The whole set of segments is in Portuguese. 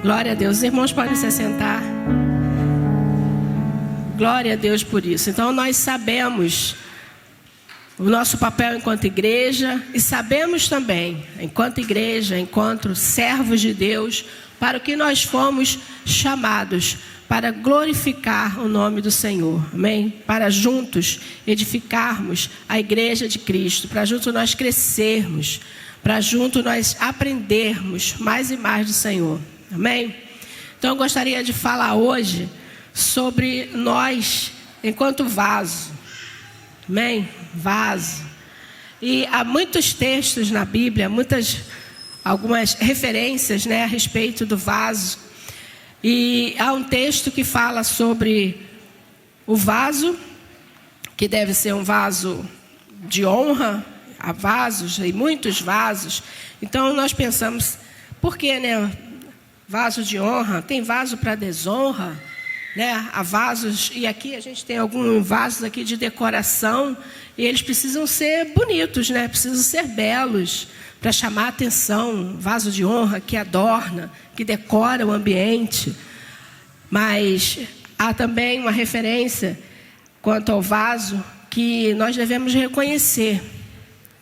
Glória a Deus. Os irmãos podem se assentar. Glória a Deus por isso. Então nós sabemos o nosso papel enquanto igreja e sabemos também, enquanto igreja, enquanto servos de Deus, para o que nós fomos chamados, para glorificar o nome do Senhor, amém? Para juntos edificarmos a igreja de Cristo, para juntos nós crescermos, para juntos nós aprendermos mais e mais do Senhor, amém? Então eu gostaria de falar hoje sobre nós enquanto vaso, amém? Vaso. E há muitos textos na Bíblia, algumas referências, né, a respeito do vaso. E há um texto que fala sobre o vaso, que deve ser um vaso de honra. Há vasos e muitos vasos. Então nós pensamos, por que, né? Vaso de honra, tem vaso para desonra, né? Há vasos, e aqui a gente tem alguns vasos aqui de decoração, e eles precisam ser bonitos, né? Precisam ser belos, para chamar a atenção. Vaso de honra que adorna, que decora o ambiente. Mas há também uma referência quanto ao vaso, que nós devemos reconhecer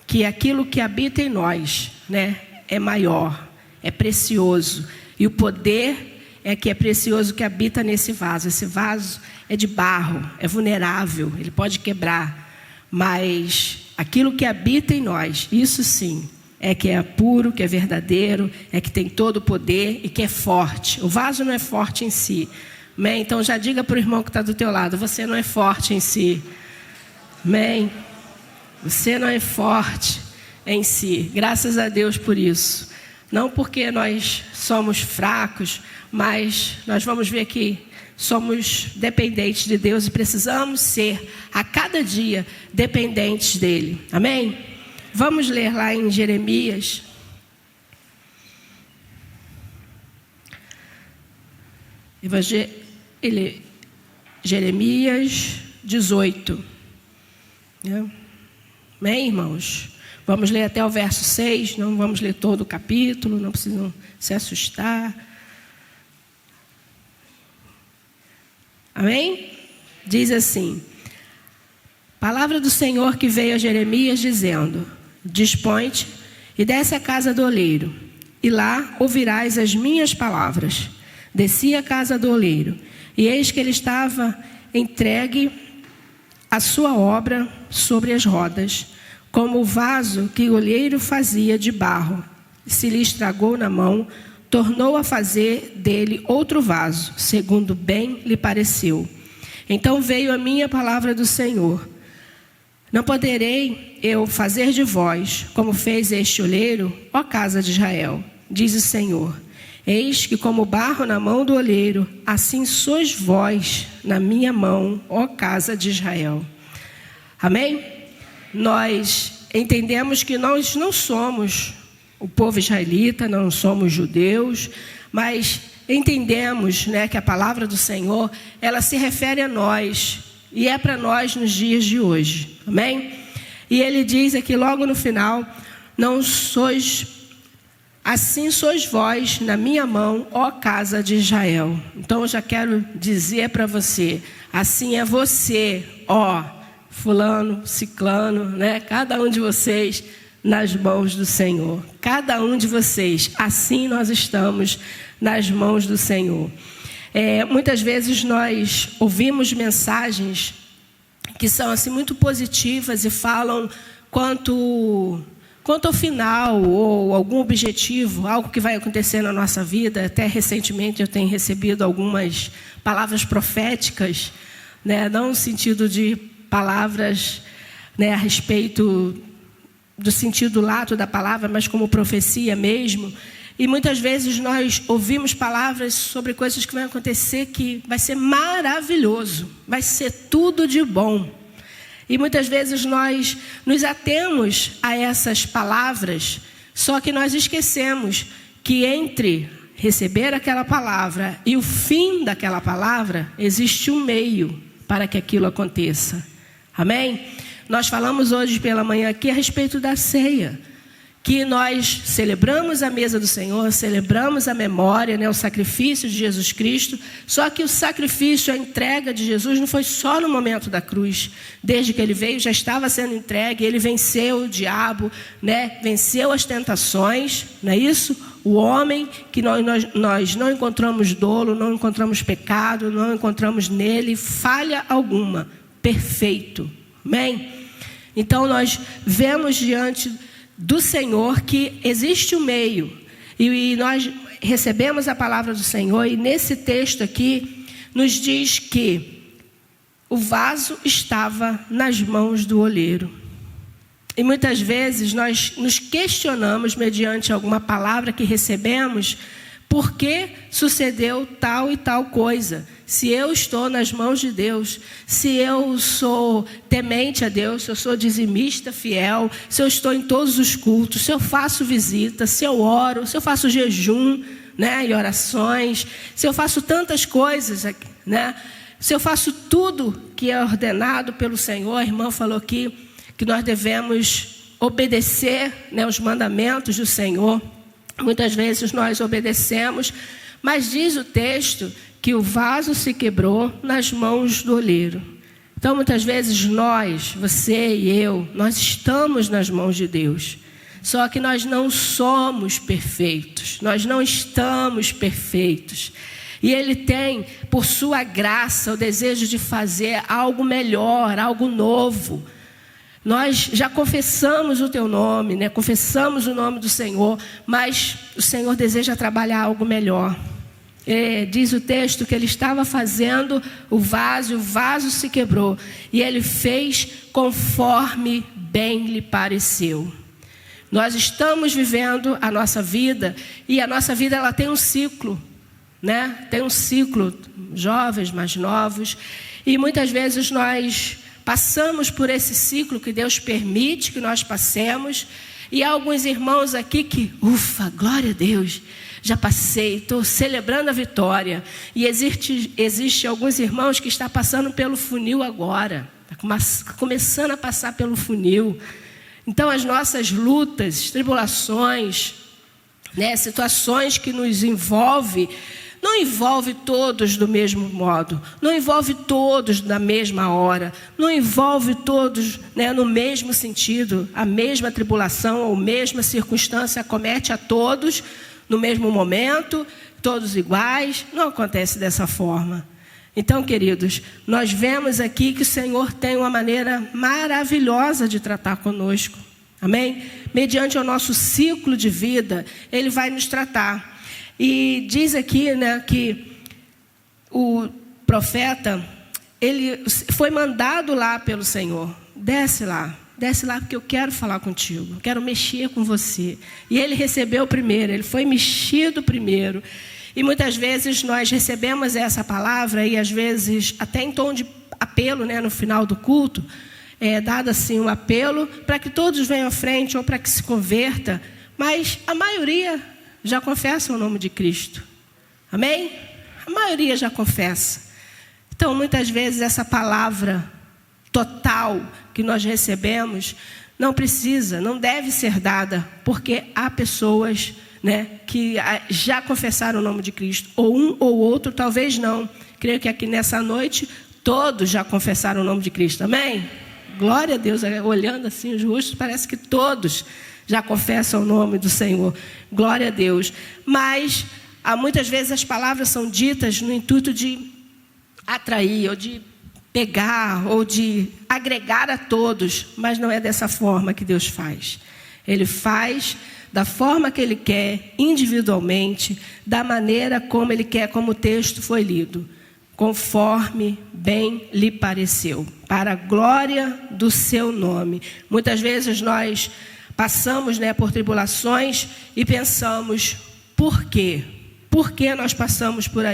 que aquilo que habita em nós, né, é maior, é precioso. E o poder é que é precioso que habita nesse vaso. Esse vaso é de barro, é vulnerável, ele pode quebrar. Mas aquilo que habita em nós, isso sim, é que é puro, que é verdadeiro, é que tem todo o poder e que é forte. O vaso não é forte em si. Amém? Então já diga para o irmão que está do teu lado, você não é forte em si. Amém? Você não é forte em si. Graças a Deus por isso. Não porque nós somos fracos, mas nós vamos ver que somos dependentes de Deus e precisamos ser, a cada dia, dependentes dEle. Amém? Vamos ler lá em Jeremias. Jeremias 18. Amém, irmãos? Vamos ler até o verso 6, não vamos ler todo o capítulo, não precisam se assustar. Amém? Diz assim: palavra do Senhor que veio a Jeremias dizendo: dispõe-te e desce à casa do oleiro, e lá ouvirás as minhas palavras. Desci à casa do oleiro, e eis que ele estava entregue a sua obra sobre as rodas, como o vaso que o oleiro fazia de barro. Se lhe estragou na mão, tornou a fazer dele outro vaso, segundo bem lhe pareceu. Então veio a minha palavra do Senhor: não poderei eu fazer de vós, como fez este oleiro, ó casa de Israel, diz o Senhor. Eis que como barro na mão do oleiro, assim sois vós na minha mão, ó casa de Israel. Amém? Nós entendemos que nós não somos o povo israelita, não somos judeus, mas entendemos, né, que a palavra do Senhor, ela se refere a nós, e é para nós nos dias de hoje. Amém? E ele diz aqui logo no final: não sois, assim sois vós na minha mão, ó casa de Israel. Então eu já quero dizer para você, assim é você, ó fulano, ciclano, né? Cada um de vocês nas mãos do Senhor. Cada um de vocês, assim nós estamos nas mãos do Senhor. Muitas vezes nós ouvimos mensagens que são assim muito positivas e falam quanto ao final ou algum objetivo, algo que vai acontecer na nossa vida. Até recentemente eu tenho recebido algumas palavras proféticas, né? Não no sentido de palavras, né, a respeito do sentido lato da palavra, mas como profecia mesmo. E muitas vezes nós ouvimos palavras sobre coisas que vão acontecer, que vai ser maravilhoso, vai ser tudo de bom. E muitas vezes nós nos atemos a essas palavras, só que nós esquecemos que entre receber aquela palavra e o fim daquela palavra, existe um meio para que aquilo aconteça. Amém? Nós falamos hoje pela manhã aqui a respeito da ceia, que nós celebramos a mesa do Senhor, celebramos a memória, né, o sacrifício de Jesus Cristo. Só que o sacrifício, a entrega de Jesus não foi só no momento da cruz. Desde que ele veio, já estava sendo entregue. Ele venceu o diabo, né, venceu as tentações, não é isso? O homem que nós não encontramos dolo, não encontramos pecado, não encontramos nele falha alguma. Perfeito. Amém? Então nós vemos diante do Senhor que existe um meio, e nós recebemos a palavra do Senhor, e nesse texto aqui nos diz que o vaso estava nas mãos do oleiro. E muitas vezes nós nos questionamos, mediante alguma palavra que recebemos, por que sucedeu tal e tal coisa. Se eu estou nas mãos de Deus, se eu sou temente a Deus, se eu sou dizimista fiel, se eu estou em todos os cultos, se eu faço visita, se eu oro, se eu faço jejum, né, e orações, se eu faço tantas coisas, né, se eu faço tudo que é ordenado pelo Senhor. A irmã falou aqui que nós devemos obedecer, né, os mandamentos do Senhor. Muitas vezes nós obedecemos, mas diz o texto que o vaso se quebrou nas mãos do oleiro. Então, muitas vezes nós, você e eu, nós estamos nas mãos de Deus. Só que nós não somos perfeitos, nós não estamos perfeitos. E Ele tem, por sua graça, o desejo de fazer algo melhor, algo novo. Nós já confessamos o teu nome, né? Confessamos o nome do Senhor, mas o Senhor deseja trabalhar algo melhor. Diz o texto que ele estava fazendo o vaso se quebrou, e ele fez conforme bem lhe pareceu. Nós estamos vivendo a nossa vida, e a nossa vida ela tem um ciclo, né? Tem um ciclo, jovens, mais novos, e muitas vezes nós passamos por esse ciclo que Deus permite que nós passemos. E há alguns irmãos aqui que, glória a Deus, já passei, estou celebrando a vitória. E existe alguns irmãos que estão passando pelo funil agora, está começando a passar pelo funil. Então as nossas lutas, tribulações, né, situações que nos envolvem, não envolve todos do mesmo modo, não envolve todos na mesma hora, não envolve todos, né, no mesmo sentido. A mesma tribulação ou mesma circunstância acomete a todos no mesmo momento, todos iguais. Não acontece dessa forma. Então, queridos, nós vemos aqui que o Senhor tem uma maneira maravilhosa de tratar conosco. Amém? Mediante o nosso ciclo de vida, Ele vai nos tratar. E diz aqui, né, que o profeta, ele foi mandado lá pelo Senhor. Desce lá porque eu quero falar contigo, eu quero mexer com você. E ele recebeu primeiro, ele foi mexido primeiro. E muitas vezes nós recebemos essa palavra, e às vezes até em tom de apelo, né, no final do culto, dado assim um apelo para que todos venham à frente ou para que se converta, mas a maioria já confessa o nome de Cristo. Amém? A maioria já confessa. Então, muitas vezes, essa palavra total que nós recebemos não precisa, não deve ser dada, porque há pessoas, né, que já confessaram o nome de Cristo, ou um ou outro, talvez não. Creio que aqui nessa noite, todos já confessaram o nome de Cristo. Amém? Glória a Deus. Olhando assim os rostos, parece que todos já confessam o nome do Senhor. Glória a Deus. Mas muitas vezes as palavras são ditas no intuito de atrair, ou de pegar, ou de agregar a todos. Mas não é dessa forma que Deus faz. Ele faz da forma que Ele quer, individualmente, da maneira como Ele quer, como o texto foi lido. Conforme bem lhe pareceu, para a glória do seu nome. Muitas vezes nós passamos, né, por tribulações e pensamos, por quê? Por que nós passamos por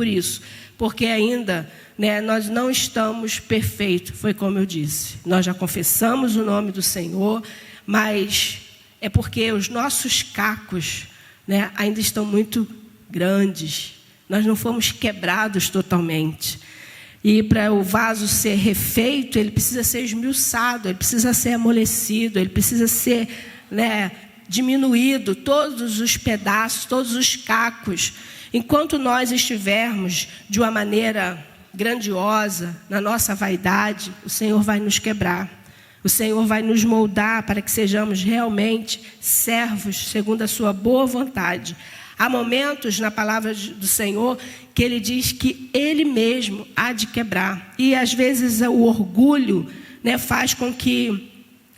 isso? Porque ainda, né, nós não estamos perfeitos, foi como eu disse. Nós já confessamos o nome do Senhor, mas é porque os nossos cacos, né, ainda estão muito grandes. Nós não fomos quebrados totalmente. E para o vaso ser refeito, ele precisa ser esmiuçado, ele precisa ser amolecido, ele precisa ser, né, diminuído todos os pedaços, todos os cacos. Enquanto nós estivermos de uma maneira grandiosa, na nossa vaidade, o Senhor vai nos quebrar. O Senhor vai nos moldar para que sejamos realmente servos segundo a sua boa vontade. Há momentos na palavra do Senhor que Ele diz que Ele mesmo há de quebrar. E às vezes o orgulho, né, faz com que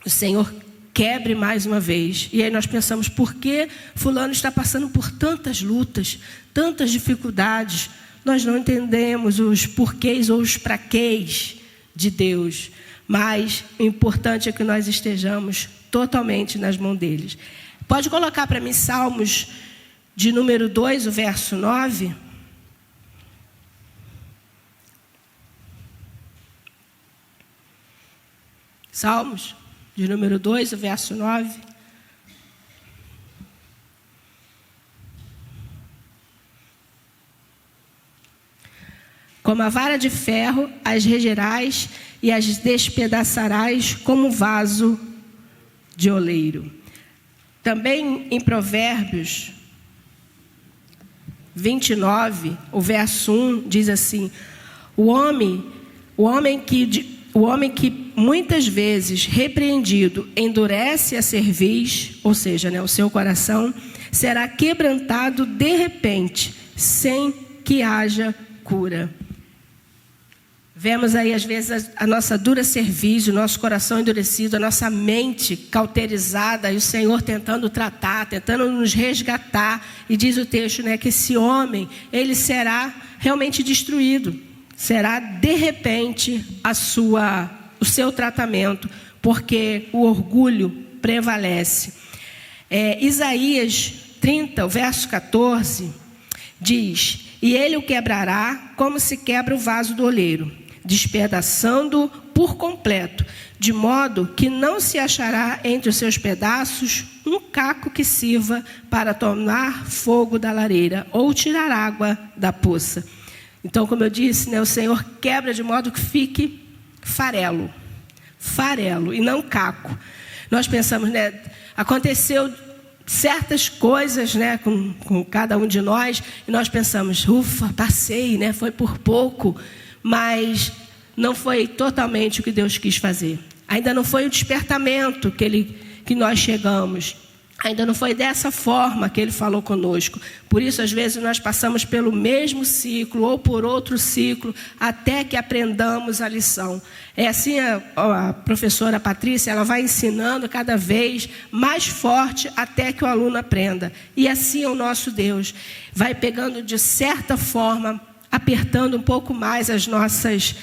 o Senhor quebre mais uma vez. E aí nós pensamos, por que fulano está passando por tantas lutas, tantas dificuldades? Nós não entendemos os porquês ou os praquês de Deus. Mas o importante é que nós estejamos totalmente nas mãos deles. Pode colocar para mim Salmos de número 2, o verso 9. Salmos de número 2, o verso 9. Como a vara de ferro, as regerás e as despedaçarás como vaso de oleiro. Também em Provérbios 29, o verso 1, diz assim: o homem que muitas vezes repreendido endurece a cerviz, ou seja, né, o seu coração, será quebrantado de repente, sem que haja cura. Vemos aí, às vezes, a nossa dura cerviz, o nosso coração endurecido, a nossa mente cauterizada, e o Senhor tentando tratar, tentando nos resgatar. E diz o texto, né, que esse homem, ele será realmente destruído. Será, de repente, o seu tratamento, porque o orgulho prevalece. Isaías 30, o verso 14, diz: e ele o quebrará como se quebra o vaso do oleiro, despedaçando-o por completo, de modo que não se achará entre os seus pedaços um caco que sirva para tomar fogo da lareira ou tirar água da poça. Então, como eu disse, né, o Senhor quebra de modo que fique farelo, e não caco. Nós pensamos, né, aconteceu certas coisas, né, com cada um de nós, e nós pensamos, ufa, passei, né, foi por pouco, mas não foi totalmente o que Deus quis fazer. Ainda não foi o despertamento que nós chegamos. Ainda não foi dessa forma que Ele falou conosco. Por isso, às vezes, nós passamos pelo mesmo ciclo ou por outro ciclo, até que aprendamos a lição. É assim a professora Patrícia, ela vai ensinando cada vez mais forte até que o aluno aprenda. E assim é o nosso Deus. Vai pegando, de certa forma, apertando um pouco mais as nossas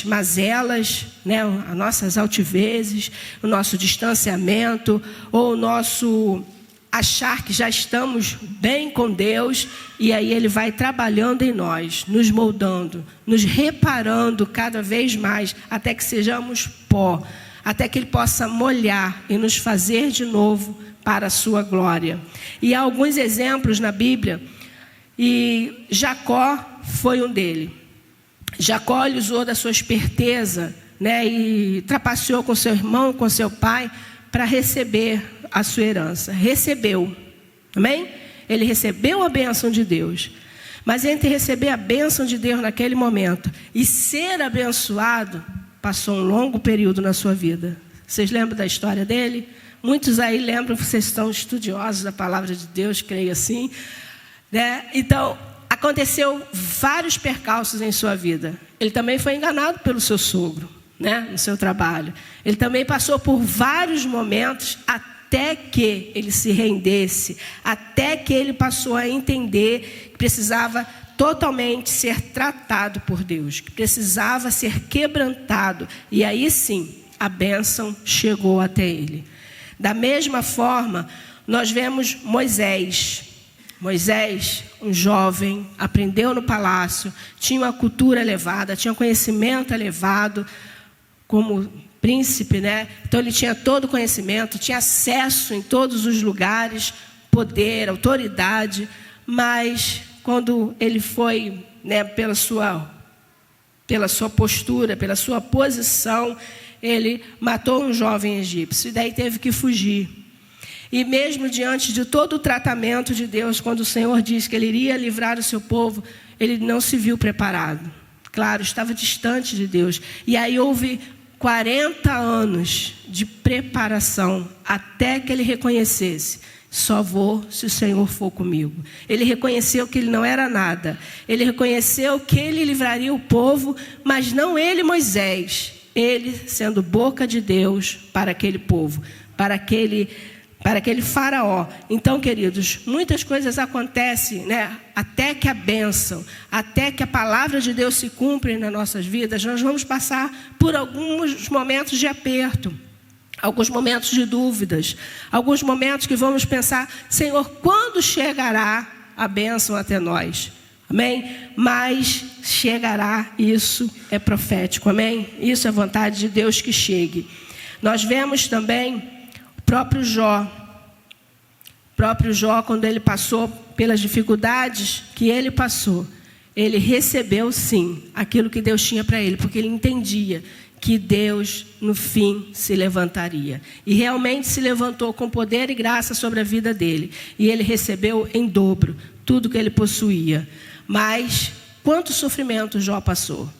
mazelas, né, as nossas altivezes, o nosso distanciamento, ou o nosso achar que já estamos bem com Deus, e aí Ele vai trabalhando em nós, nos moldando, nos reparando cada vez mais, até que sejamos pó, até que Ele possa molhar e nos fazer de novo para a sua glória. E há alguns exemplos na Bíblia, e Jacó foi um deles. Jacó usou da sua esperteza, né, e trapaceou com seu irmão, com seu pai, para receber a sua herança. Recebeu, amém? Ele recebeu a bênção de Deus. Mas entre receber a bênção de Deus naquele momento e ser abençoado, passou um longo período na sua vida. Vocês lembram da história dele? Muitos aí lembram, vocês estão estudiosos da palavra de Deus, creio assim, né? Então, aconteceu vários percalços em sua vida. Ele também foi enganado pelo seu sogro, né, no seu trabalho. Ele também passou por vários momentos até que ele se rendesse, até que ele passou a entender que precisava totalmente ser tratado por Deus, que precisava ser quebrantado. E aí sim, a bênção chegou até ele. Da mesma forma, nós vemos Moisés. Moisés, um jovem, aprendeu no palácio, tinha uma cultura elevada, tinha conhecimento elevado, como príncipe, né? Então ele tinha todo o conhecimento, tinha acesso em todos os lugares, poder, autoridade, mas quando ele foi, né, pela sua postura, pela sua posição, ele matou um jovem egípcio, e daí teve que fugir. E mesmo diante de todo o tratamento de Deus, quando o Senhor disse que Ele iria livrar o seu povo, ele não se viu preparado. Claro, estava distante de Deus. E aí houve 40 anos de preparação até que ele reconhecesse: só vou se o Senhor for comigo. Ele reconheceu que ele não era nada. Ele reconheceu que ele livraria o povo, mas não ele, Moisés. Ele sendo boca de Deus para aquele povo, para aquele faraó. Então, queridos, muitas coisas acontecem, né? Até que a bênção, até que a palavra de Deus se cumpra nas nossas vidas, nós vamos passar por alguns momentos de aperto, alguns momentos de dúvidas, alguns momentos que vamos pensar: Senhor, quando chegará a bênção até nós? Amém? Mas chegará, isso é profético, amém? Isso é vontade de Deus que chegue. Nós vemos também o próprio Jó, quando ele passou pelas dificuldades que ele passou, ele recebeu sim aquilo que Deus tinha para ele, porque ele entendia que Deus no fim se levantaria. E realmente se levantou com poder e graça sobre a vida dele. E ele recebeu em dobro tudo que ele possuía. Mas quanto sofrimento Jó passou?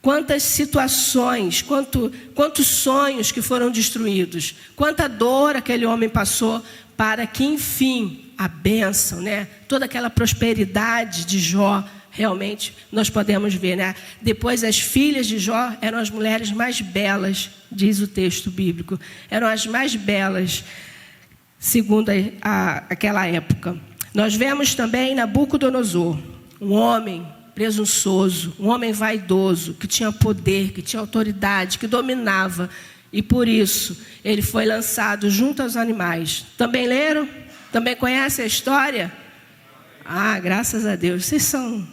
Quantas situações, quantos sonhos que foram destruídos? Quanta dor aquele homem passou para que, enfim, a bênção, né? Toda aquela prosperidade de Jó, realmente nós podemos ver, né? Depois, as filhas de Jó eram as mulheres mais belas, diz o texto bíblico. Eram as mais belas, segundo aquela época. Nós vemos também Nabucodonosor, um homem presunçoso, um homem vaidoso, que tinha poder, que tinha autoridade, que dominava. E por isso, ele foi lançado junto aos animais. Também leram? Também conhecem a história? Ah, graças a Deus. Vocês são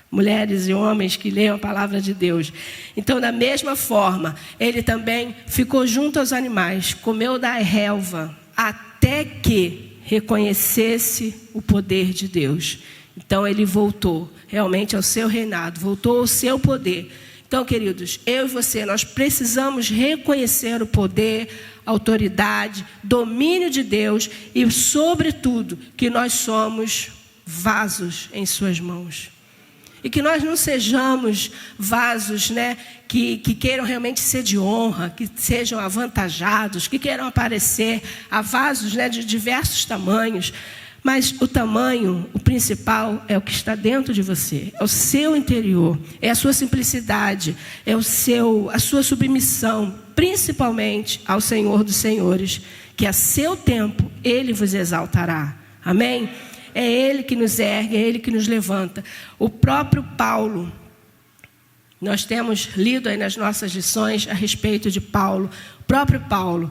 mulheres e homens que leem a palavra de Deus. Então, da mesma forma, ele também ficou junto aos animais, comeu da relva, até que reconhecesse o poder de Deus. Então, ele voltou realmente ao seu reinado, voltou ao seu poder. Então, queridos, eu e você, nós precisamos reconhecer o poder, autoridade, domínio de Deus e, sobretudo, que nós somos vasos em suas mãos. E que nós não sejamos vasos, né, que queiram realmente ser de honra, que sejam avantajados, que queiram aparecer, a vasos, né, de diversos tamanhos. Mas o tamanho, o principal, é o que está dentro de você, é o seu interior, é a sua simplicidade, é a sua submissão, principalmente ao Senhor dos Senhores, que a seu tempo Ele vos exaltará. Amém? É Ele que nos ergue, é Ele que nos levanta. O próprio Paulo, nós temos lido aí nas nossas lições a respeito de Paulo. O próprio Paulo,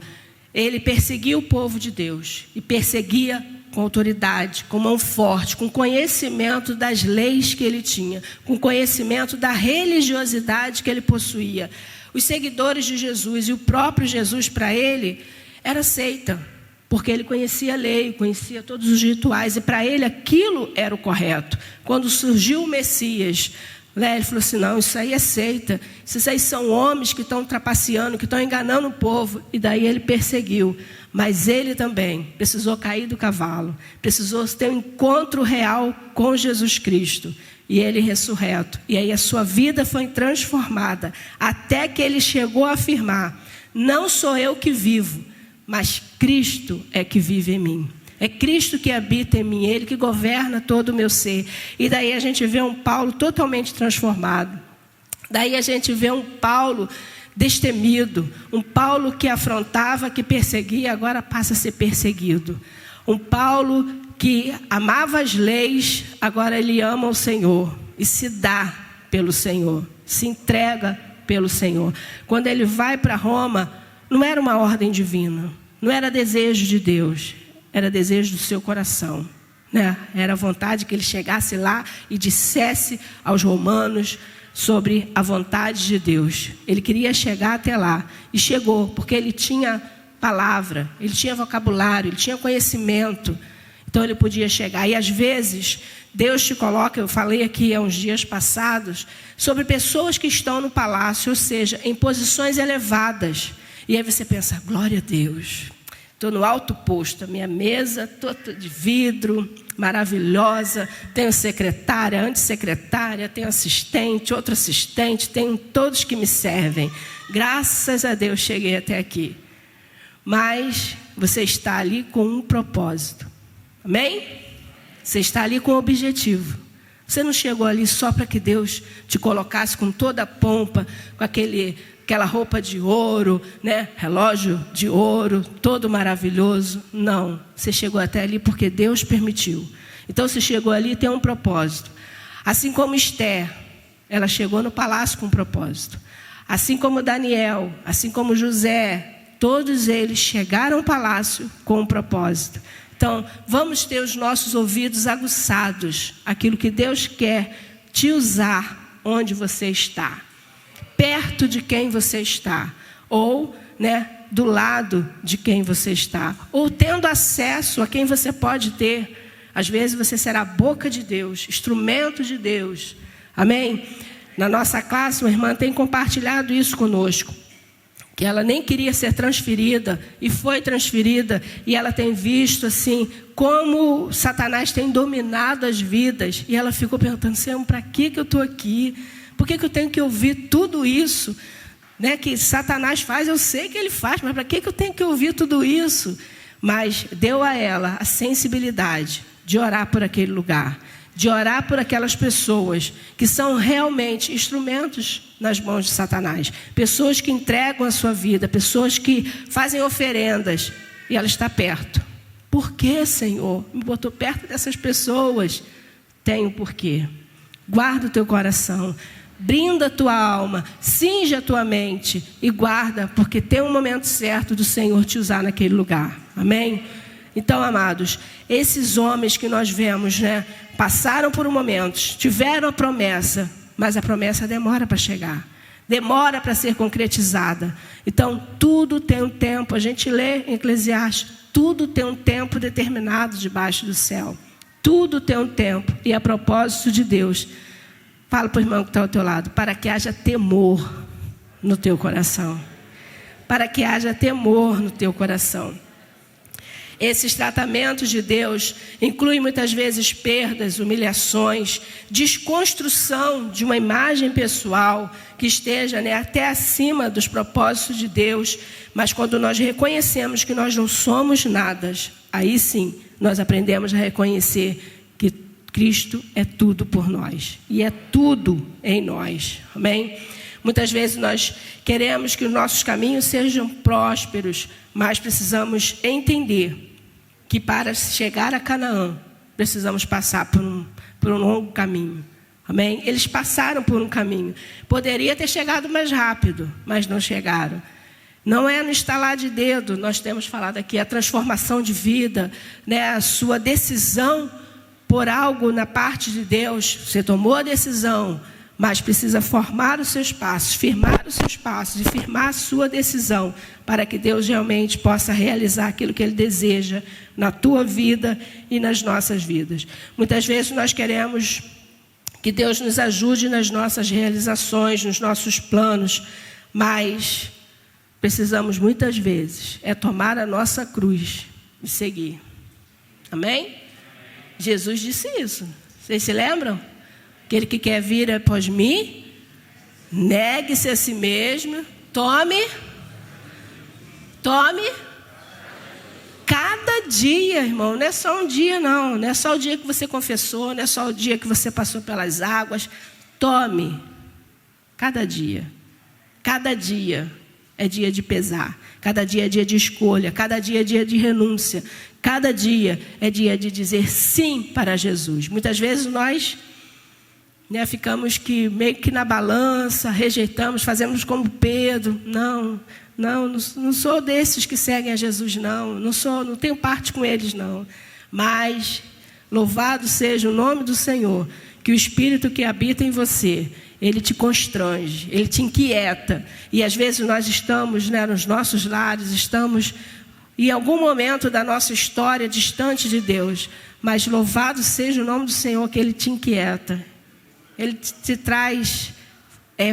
ele perseguia o povo de Deus e perseguia com autoridade, com mão forte, com conhecimento das leis que ele tinha, com conhecimento da religiosidade que ele possuía. Os seguidores de Jesus e o próprio Jesus para ele era seita, porque ele conhecia a lei, conhecia todos os rituais, e para ele aquilo era o correto. Quando surgiu o Messias, ele falou assim: não, isso aí é seita, esses aí são homens que estão trapaceando, que estão enganando o povo. E daí ele perseguiu. Mas ele também precisou cair do cavalo, precisou ter um encontro real com Jesus Cristo. E ele ressurreto. E aí a sua vida foi transformada, até que ele chegou a afirmar: não sou eu que vivo, mas Cristo é que vive em mim. É Cristo que habita em mim, Ele que governa todo o meu ser. E daí a gente vê um Paulo totalmente transformado. Daí a gente vê um Paulo destemido, um Paulo que afrontava, que perseguia, agora passa a ser perseguido. Um Paulo que amava as leis, agora ele ama o Senhor e se dá pelo Senhor, se entrega pelo Senhor. Quando ele vai para Roma, não era uma ordem divina, não era desejo de Deus, era desejo do seu coração, né? Era a vontade que ele chegasse lá e dissesse aos romanos sobre a vontade de Deus. Ele queria chegar até lá e chegou, porque ele tinha palavra, ele tinha vocabulário, ele tinha conhecimento, então ele podia chegar. E às vezes Deus te coloca, eu falei aqui há uns dias passados, sobre pessoas que estão no palácio, ou seja, em posições elevadas, e aí você pensa: glória a Deus, Estou no alto posto, a minha mesa toda de vidro, maravilhosa. Tenho secretária, antissecretária, tenho assistente, outro assistente, tenho todos que me servem. Graças a Deus cheguei até aqui. Mas você está ali com um propósito. Amém? Você está ali com um objetivo. Você não chegou ali só para que Deus te colocasse com toda a pompa, com aquela roupa de ouro, né? Relógio de ouro, todo maravilhoso. Não, você chegou até ali porque Deus permitiu. Então você chegou ali e tem um propósito. Assim como Esther, ela chegou no palácio com um propósito. Assim como Daniel, assim como José, todos eles chegaram ao palácio com um propósito. Então, vamos ter os nossos ouvidos aguçados, aquilo que Deus quer te usar onde você está. Perto de quem você está, ou do lado de quem você está, ou tendo acesso a quem você pode ter. Às vezes você será a boca de Deus, instrumento de Deus. Amém? Na nossa classe, uma irmã tem compartilhado isso conosco, que ela nem queria ser transferida e foi transferida, e ela tem visto assim como Satanás tem dominado as vidas, e ela ficou perguntando: Senhor, para que eu estou aqui? Por que eu tenho que ouvir tudo isso, que Satanás faz? Eu sei que ele faz, mas para que eu tenho que ouvir tudo isso? Mas deu a ela a sensibilidade de orar por aquele lugar, de orar por aquelas pessoas que são realmente instrumentos nas mãos de Satanás, pessoas que entregam a sua vida, pessoas que fazem oferendas, e ela está perto. Por que, Senhor, me botou perto dessas pessoas? Tem um porquê. Guarda o teu coração, brinda a tua alma, cinge a tua mente e guarda, porque tem um momento certo do Senhor te usar naquele lugar. Amém? Então, amados, esses homens que nós vemos, passaram por um momento, tiveram a promessa, mas a promessa demora para chegar, demora para ser concretizada. Então, tudo tem um tempo. A gente lê em Eclesiastes, tudo tem um tempo determinado debaixo do céu. Tudo tem um tempo, e a propósito de Deus. Fala para o irmão que está ao teu lado, para que haja temor no teu coração. Para que haja temor no teu coração. Esses tratamentos de Deus incluem muitas vezes perdas, humilhações, desconstrução de uma imagem pessoal que esteja até acima dos propósitos de Deus. Mas quando nós reconhecemos que nós não somos nada, aí sim nós aprendemos a reconhecer que Cristo é tudo por nós e é tudo em nós. Amém? Muitas vezes nós queremos que os nossos caminhos sejam prósperos, mas precisamos entender que para chegar a Canaã, precisamos passar por um longo caminho. Amém? Eles passaram por um caminho. Poderia ter chegado mais rápido, mas não chegaram. Não é no estalar de dedo, nós temos falado aqui, a transformação de vida, a sua decisão por algo na parte de Deus. Você tomou a decisão, mas precisa formar os seus passos, firmar os seus passos e firmar a sua decisão para que Deus realmente possa realizar aquilo que Ele deseja na tua vida e nas nossas vidas. Muitas vezes nós queremos que Deus nos ajude nas nossas realizações, nos nossos planos, mas precisamos muitas vezes tomar a nossa cruz e seguir. Amém? Jesus disse isso. Vocês se lembram? Aquele que quer vir após mim, negue-se a si mesmo, tome cada dia, irmão. Não é só um dia, não. Não é só o dia que você confessou, não é só o dia que você passou pelas águas. Tome cada dia. Cada dia é dia de pesar. Cada dia é dia de escolha. Cada dia é dia de renúncia. Cada dia é dia de dizer sim para Jesus. Muitas vezes nós ficamos meio que na balança, rejeitamos, fazemos como Pedro. Não sou desses que seguem a Jesus, não tenho parte com eles, não. Mas, louvado seja o nome do Senhor, que o Espírito que habita em você, ele te constrange, ele te inquieta. E às vezes nós estamos nos nossos lares, estamos em algum momento da nossa história distante de Deus. Mas louvado seja o nome do Senhor, que ele te inquieta. Ele te traz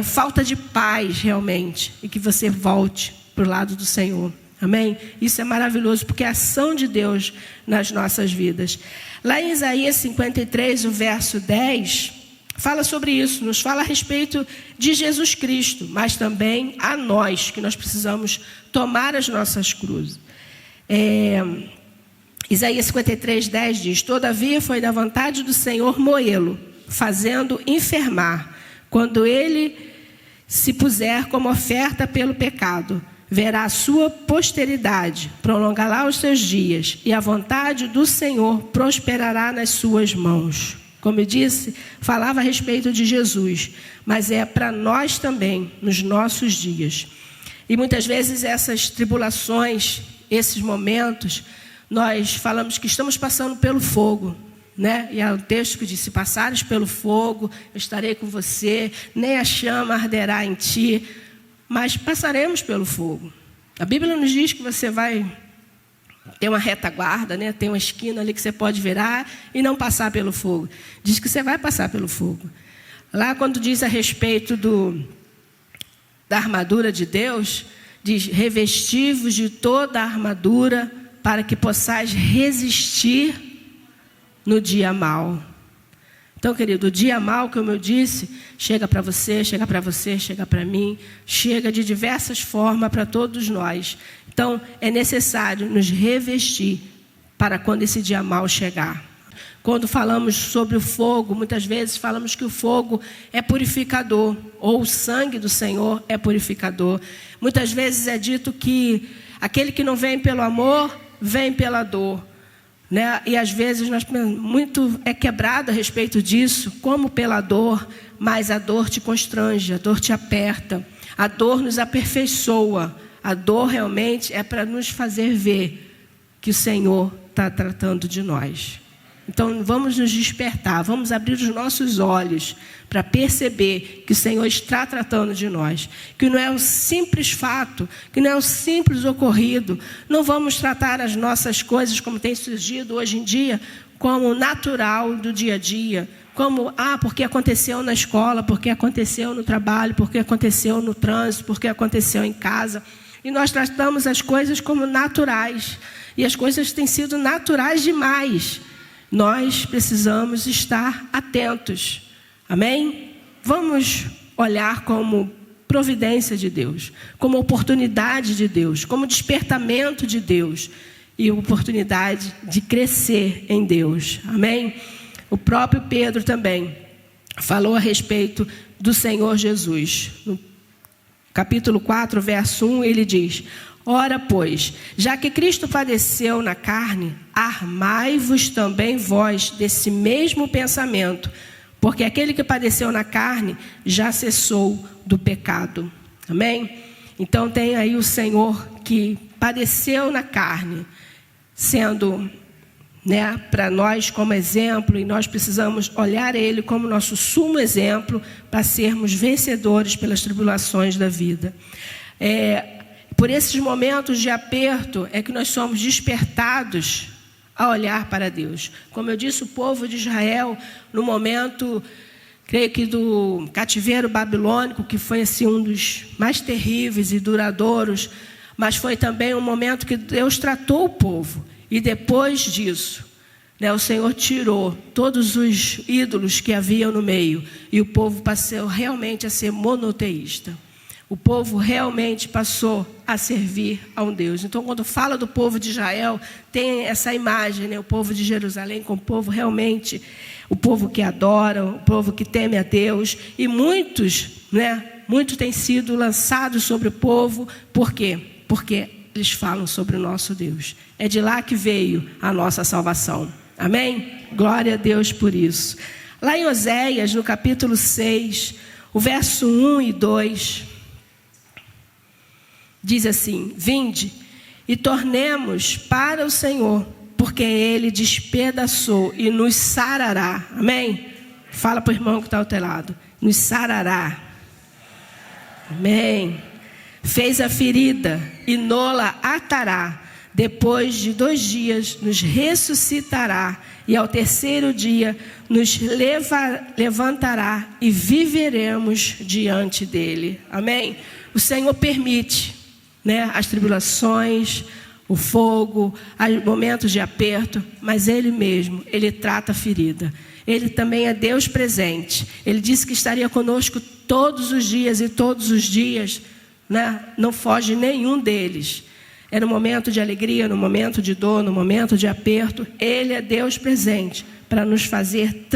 falta de paz realmente, e que você volte para o lado do Senhor. Amém? Isso é maravilhoso, porque é a ação de Deus nas nossas vidas. Lá em Isaías 53, o verso 10, fala sobre isso, nos fala a respeito de Jesus Cristo, mas também a nós, que nós precisamos tomar as nossas cruzes. Isaías 53, 10 diz: todavia foi da vontade do Senhor moê-lo, fazendo enfermar, quando ele se puser como oferta pelo pecado. Verá a sua posteridade, prolongará os seus dias, e a vontade do Senhor prosperará nas suas mãos. Como eu disse, falava a respeito de Jesus, mas é para nós também, nos nossos dias. E muitas vezes essas tribulações, esses momentos, nós falamos que estamos passando pelo fogo, né? E há um texto que diz: se passares pelo fogo, eu estarei com você, nem a chama arderá em ti. Mas passaremos pelo fogo. A Bíblia nos diz que você vai ter uma retaguarda, né? Tem uma esquina ali que você pode virar e não passar pelo fogo. Diz que você vai passar pelo fogo. Lá quando diz a respeito da armadura de Deus, diz: revesti-vos de toda a armadura para que possais resistir no dia mau. Então, querido, o dia mau, como eu disse, chega para você, chega para você, chega para mim, chega de diversas formas para todos nós. Então, é necessário nos revestir para quando esse dia mau chegar. Quando falamos sobre o fogo, muitas vezes falamos que o fogo é purificador, ou o sangue do Senhor é purificador. Muitas vezes é dito que aquele que não vem pelo amor, vem pela dor. Né? E às vezes muito é quebrado a respeito disso, como pela dor, mas a dor te constrange, a dor te aperta, a dor nos aperfeiçoa, a dor realmente é para nos fazer ver que o Senhor está tratando de nós. Então vamos nos despertar, vamos abrir os nossos olhos para perceber que o Senhor está tratando de nós, que não é um simples fato, que não é um simples ocorrido. Não vamos tratar as nossas coisas, como tem surgido hoje em dia, como natural do dia a dia, como, porque aconteceu na escola, porque aconteceu no trabalho, porque aconteceu no trânsito, porque aconteceu em casa. E nós tratamos as coisas como naturais, e as coisas têm sido naturais demais. Nós precisamos estar atentos. Amém? Vamos olhar como providência de Deus, como oportunidade de Deus, como despertamento de Deus e oportunidade de crescer em Deus. Amém? O próprio Pedro também falou a respeito do Senhor Jesus. No capítulo 4, verso 1, ele diz: ora, pois, já que Cristo padeceu na carne, armai-vos também vós desse mesmo pensamento, porque aquele que padeceu na carne já cessou do pecado. Amém? Então tem aí o Senhor que padeceu na carne, sendo, né, para nós como exemplo, e nós precisamos olhar Ele como nosso sumo exemplo para sermos vencedores pelas tribulações da vida. Por esses momentos de aperto é que nós somos despertados a olhar para Deus. Como eu disse, o povo de Israel, no momento, creio que do cativeiro babilônico, que foi assim, um dos mais terríveis e duradouros, mas foi também um momento que Deus tratou o povo. E depois disso, né, o Senhor tirou todos os ídolos que haviam no meio, e o povo passou realmente a ser monoteísta. O povo realmente passou a servir a um Deus. Então, quando fala do povo de Israel, tem essa imagem, né? O povo de Jerusalém como o povo realmente, o povo que adora, o povo que teme a Deus. E muitos têm sido lançados sobre o povo. Por quê? Porque eles falam sobre o nosso Deus. É de lá que veio a nossa salvação. Amém? Glória a Deus por isso. Lá em Oséias, no capítulo 6, o verso 1 e 2... diz assim: vinde e tornemos para o Senhor, porque Ele despedaçou e nos sarará. Amém? Fala para o irmão que está ao teu lado: nos sarará. Amém? Fez a ferida e nola atará. Depois de 2 dias nos ressuscitará, e ao terceiro dia nos levantará e viveremos diante dele. Amém? O Senhor permite, né, as tribulações, o fogo, os momentos de aperto, mas Ele mesmo, Ele trata a ferida. Ele também é Deus presente. Ele disse que estaria conosco todos os dias, e todos os dias, né, não foge nenhum deles. É no momento de alegria, no momento de dor, no momento de aperto, Ele é Deus presente para nos fazer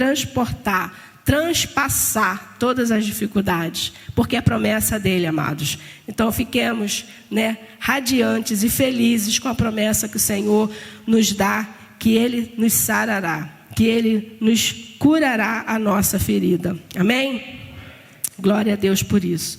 transpassar todas as dificuldades, porque é a promessa dele, amados. Então fiquemos, né, radiantes e felizes com a promessa que o Senhor nos dá, que Ele nos sarará, que Ele nos curará a nossa ferida. Amém? Glória a Deus por isso.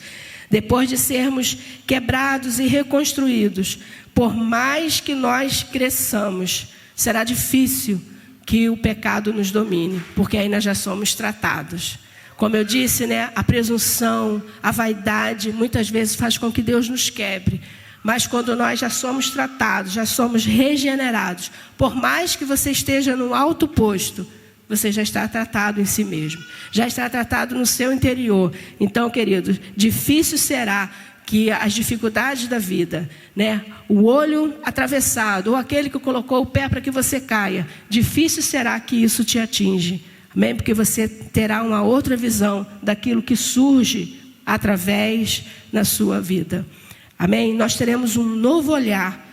Depois de sermos quebrados e reconstruídos, por mais que nós cresçamos, será difícil que o pecado nos domine, porque aí nós já somos tratados. Como eu disse, né, a presunção, a vaidade, muitas vezes faz com que Deus nos quebre. Mas quando nós já somos tratados, já somos regenerados, por mais que você esteja num alto posto, você já está tratado em si mesmo, já está tratado no seu interior. Então, queridos, difícil será que as dificuldades da vida, né, o olho atravessado, ou aquele que colocou o pé para que você caia, difícil será que isso te atinge. Amém? Porque você terá uma outra visão daquilo que surge através da sua vida. Amém? Nós teremos um novo olhar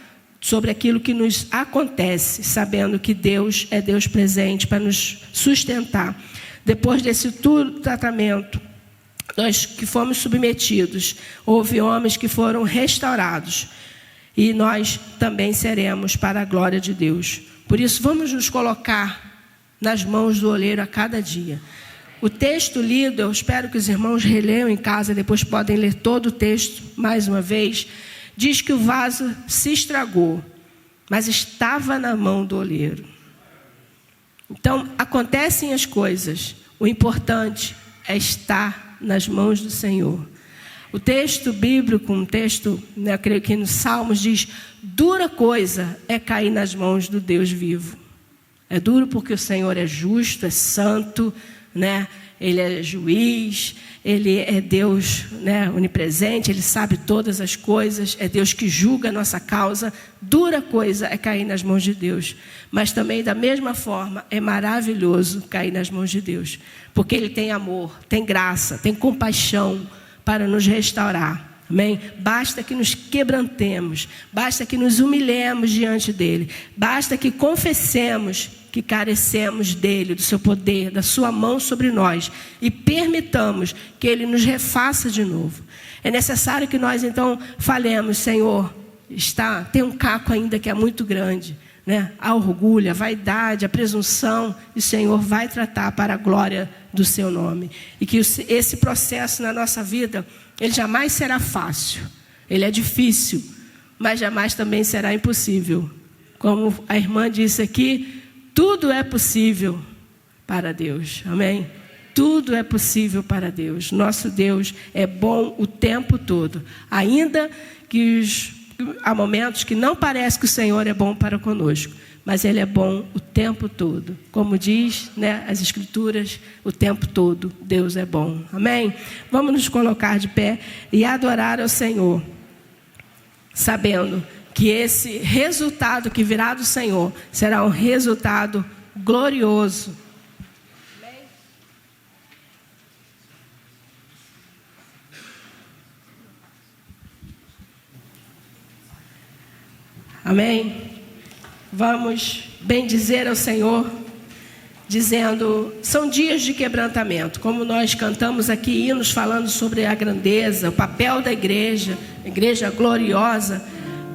sobre aquilo que nos acontece, sabendo que Deus é Deus presente para nos sustentar. Depois desse tratamento, nós que fomos submetidos, houve homens que foram restaurados, e nós também seremos para a glória de Deus. Por isso, vamos nos colocar nas mãos do oleiro a cada dia. O texto lido, eu espero que os irmãos releiam em casa, depois podem ler todo o texto mais uma vez. Diz que o vaso se estragou, mas estava na mão do oleiro. Então, acontecem as coisas. O importante é estar nas mãos do Senhor. O texto bíblico, um texto, né, eu creio que nos Salmos, diz: dura coisa é cair nas mãos do Deus vivo. É duro porque o Senhor é justo, é santo, né? Ele é juiz, Ele é Deus, né, onipresente, Ele sabe todas as coisas, é Deus que julga a nossa causa. Dura coisa é cair nas mãos de Deus, mas também da mesma forma é maravilhoso cair nas mãos de Deus, porque Ele tem amor, tem graça, tem compaixão para nos restaurar. Amém? Basta que nos quebrantemos, basta que nos humilhemos diante dEle, basta que confessemos que carecemos dEle, do seu poder, da sua mão sobre nós, e permitamos que Ele nos refaça de novo. É necessário que nós então falemos: Senhor, tem um caco ainda que é muito grande, né? A orgulho, a vaidade, a presunção, e o Senhor vai tratar para a glória do seu nome. E que esse processo na nossa vida, ele jamais será fácil, ele é difícil, mas jamais também será impossível. Como a irmã disse aqui, tudo é possível para Deus, amém? Tudo é possível para Deus. Nosso Deus é bom o tempo todo, ainda que há momentos que não parece que o Senhor é bom para conosco, mas Ele é bom o tempo todo. Como diz, né, as Escrituras, o tempo todo Deus é bom. Amém? Vamos nos colocar de pé e adorar ao Senhor, sabendo que esse resultado que virá do Senhor será um resultado glorioso. Amém? Vamos bendizer ao Senhor, dizendo: são dias de quebrantamento, como nós cantamos aqui hinos falando sobre a grandeza, o papel da igreja, a igreja gloriosa,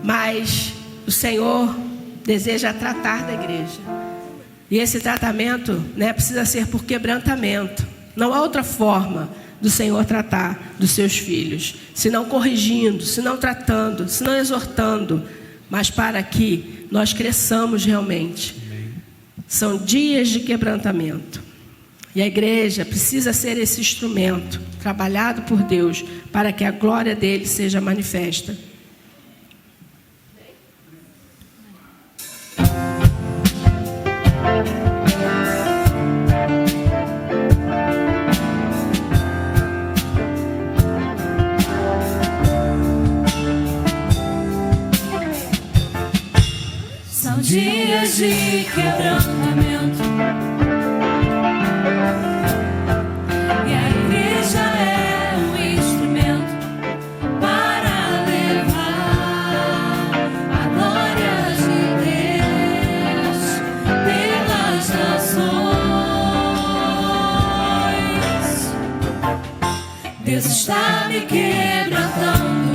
mas o Senhor deseja tratar da igreja, e esse tratamento, né, precisa ser por quebrantamento. Não há outra forma do Senhor tratar dos seus filhos, senão corrigindo, senão tratando, senão exortando, mas para que nós cresçamos realmente. São dias de quebrantamento, e a igreja precisa ser esse instrumento trabalhado por Deus para que a glória dele seja manifesta. dias de quebrantamento, e a igreja é um instrumento para levar a glória de Deus pelas nações. Deus está me quebrantando,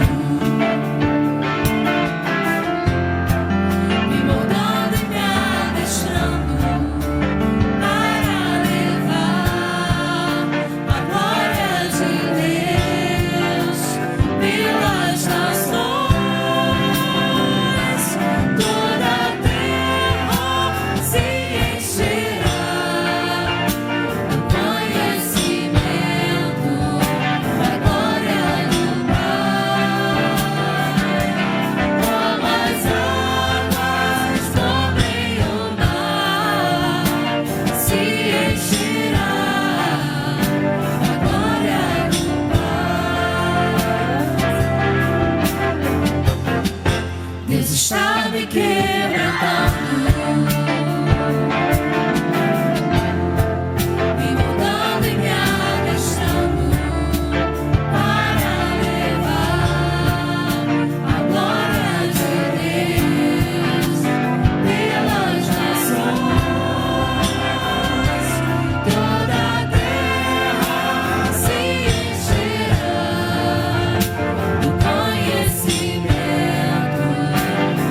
está me quebrantando, me moldando e me adestrando para levar a glória de Deus pelas nações. Toda a terra se encherá do conhecimento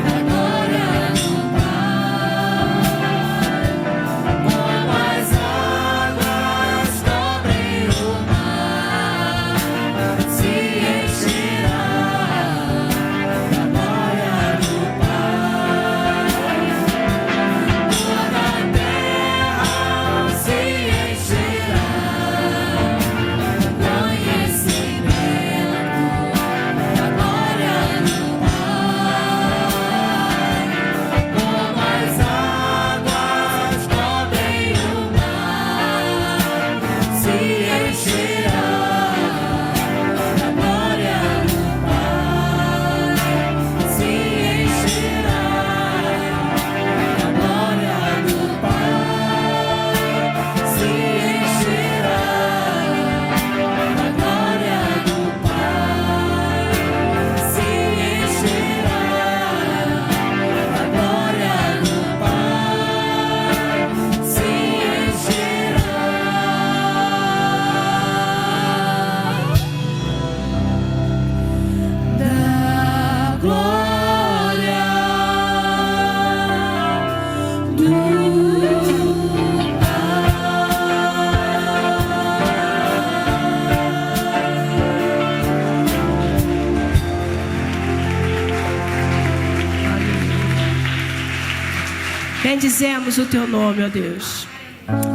da glória do Pai, como as águas cobrem o mar, se encherá da glória do Pai. Toda a terra se encherá do conhecimento da glória do Pai, como as águas cobrem o mar, se encherá da glória do Pai, se encherá da glória do Pai, se encherá da glória do Pai, se encherá da glória do Pai, se encherá da glória do Bendizemos o teu nome, ó Deus.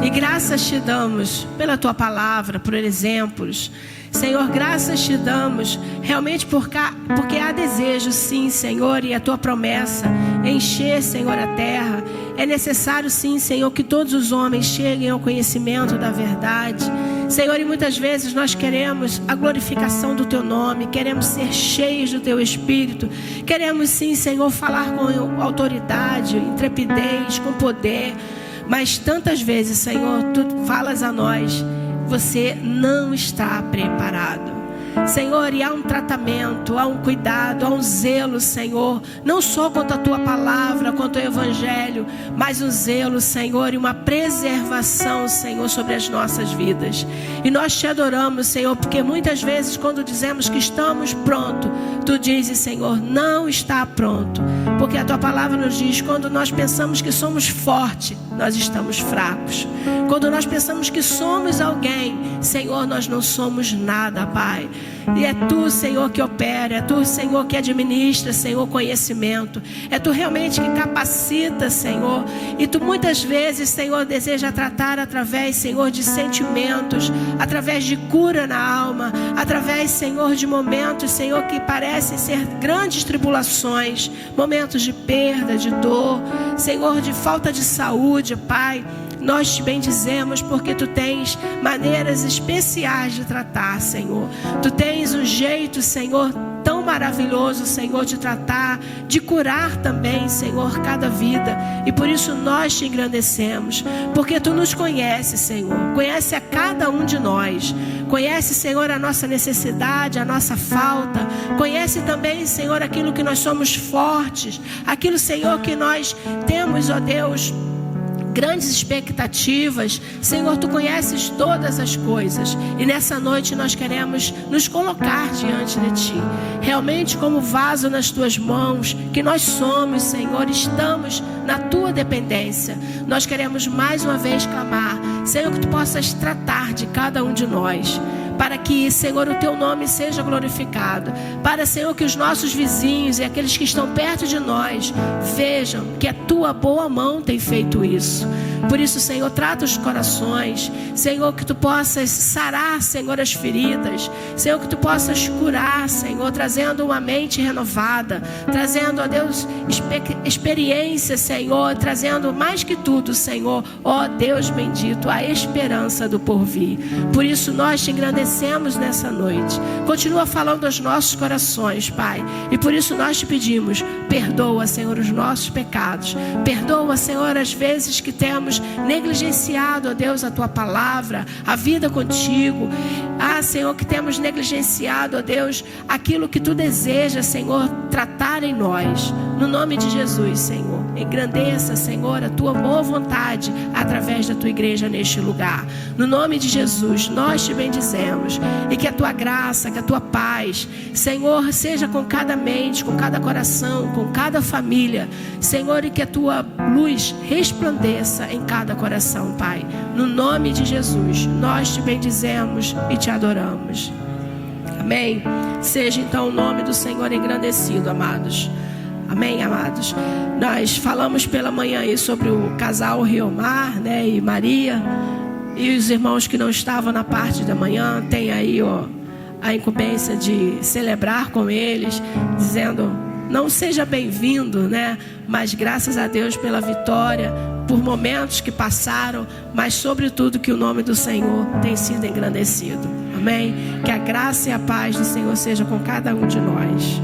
E graças te damos pela tua palavra, por exemplos. Senhor, graças te damos realmente porque há desejo, sim, Senhor, e a tua promessa encher, Senhor, a terra. É necessário, sim, Senhor, que todos os homens cheguem ao conhecimento da verdade. Senhor, e muitas vezes nós queremos a glorificação do teu nome, queremos ser cheios do teu Espírito, queremos, sim, Senhor, falar com autoridade, intrepidez, com poder. Mas tantas vezes, Senhor, tu falas a nós, você não está preparado. Senhor, e há um tratamento, há um cuidado, há um zelo, Senhor, não só quanto a tua palavra, quanto ao evangelho, mas um zelo, Senhor, e uma preservação, Senhor, sobre as nossas vidas. E nós te adoramos, Senhor, porque muitas vezes quando dizemos que estamos prontos, tu dizes, Senhor, não está pronto, porque a tua palavra nos diz, quando nós pensamos que somos fortes, nós estamos fracos. Quando nós pensamos que somos alguém, Senhor, nós não somos nada, Pai. E é tu, Senhor, que opera, é tu, Senhor, que administra, Senhor, conhecimento. É tu realmente que capacita, Senhor. E tu muitas vezes, Senhor, deseja tratar através, Senhor, de sentimentos, através de cura na alma, através, Senhor, de momentos, Senhor, que parecem ser grandes tribulações, momentos de perda, de dor, Senhor, de falta de saúde, Pai. Nós te bendizemos porque tu tens maneiras especiais de tratar, Senhor. Tu tens um jeito, Senhor, tão maravilhoso, Senhor, de tratar, de curar também, Senhor, cada vida. E por isso nós te engrandecemos, porque Tu nos conheces, Senhor. Conhece a cada um de nós. Conhece, Senhor, a nossa necessidade, a nossa falta. Conhece também, Senhor, aquilo que nós somos fortes. Aquilo, Senhor, que nós temos, ó Deus, grandes expectativas. Senhor, Tu conheces todas as coisas. E nessa noite nós queremos nos colocar diante de Ti, realmente como vaso nas Tuas mãos, que nós somos, Senhor, estamos na Tua dependência. Nós queremos mais uma vez clamar, Senhor, que Tu possas tratar de cada um de nós, para que, Senhor, o Teu nome seja glorificado. Para, Senhor, que os nossos vizinhos e aqueles que estão perto de nós vejam que a Tua boa mão tem feito isso. Por isso, Senhor, trata os corações. Senhor, que Tu possas sarar, Senhor, as feridas. Senhor, que Tu possas curar, Senhor, trazendo uma mente renovada, trazendo, ó Deus, experiência, Senhor, trazendo mais que tudo, Senhor, ó Deus bendito, a esperança do porvir. Por isso nós te engrandecemos nessa noite. Continua falando aos nossos corações, Pai. E por isso nós te pedimos, perdoa, Senhor, os nossos pecados. Perdoa, Senhor, as vezes que temos negligenciado, ó Deus, a Tua palavra, a vida contigo. Senhor, que temos negligenciado, ó Deus, aquilo que Tu desejas, Senhor, tratar em nós. No nome de Jesus, Senhor, engrandeça, Senhor, a Tua boa vontade através da Tua igreja neste lugar. No nome de Jesus, nós te bendizemos. E que a Tua graça, que a Tua paz, Senhor, seja com cada mente, com cada coração, com cada família, Senhor, e que a Tua luz resplandeça em cada coração, Pai. No nome de Jesus, nós te bendizemos e te adoramos. Amém? Seja então o nome do Senhor engrandecido, amados. Amém, amados? Nós falamos pela manhã aí sobre o casal Riomar, né, e Maria. E os irmãos que não estavam na parte da manhã têm aí, ó, a incumbência de celebrar com eles, dizendo, não seja bem-vindo, né? Mas graças a Deus pela vitória, por momentos que passaram, mas sobretudo que o nome do Senhor tem sido engrandecido. Amém? Que a graça e a paz do Senhor seja com cada um de nós.